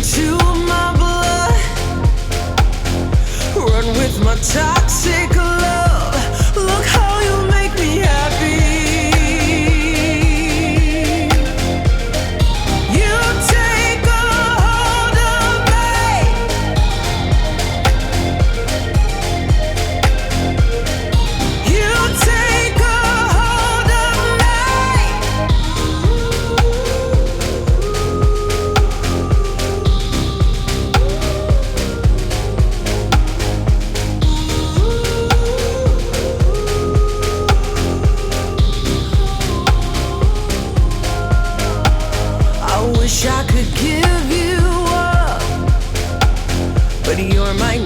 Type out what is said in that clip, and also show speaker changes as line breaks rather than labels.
into my blood. Run with my toxic love. Look how you make me happy. You take a hold of me. You take a hold of me. I wish I could give you up, but you're my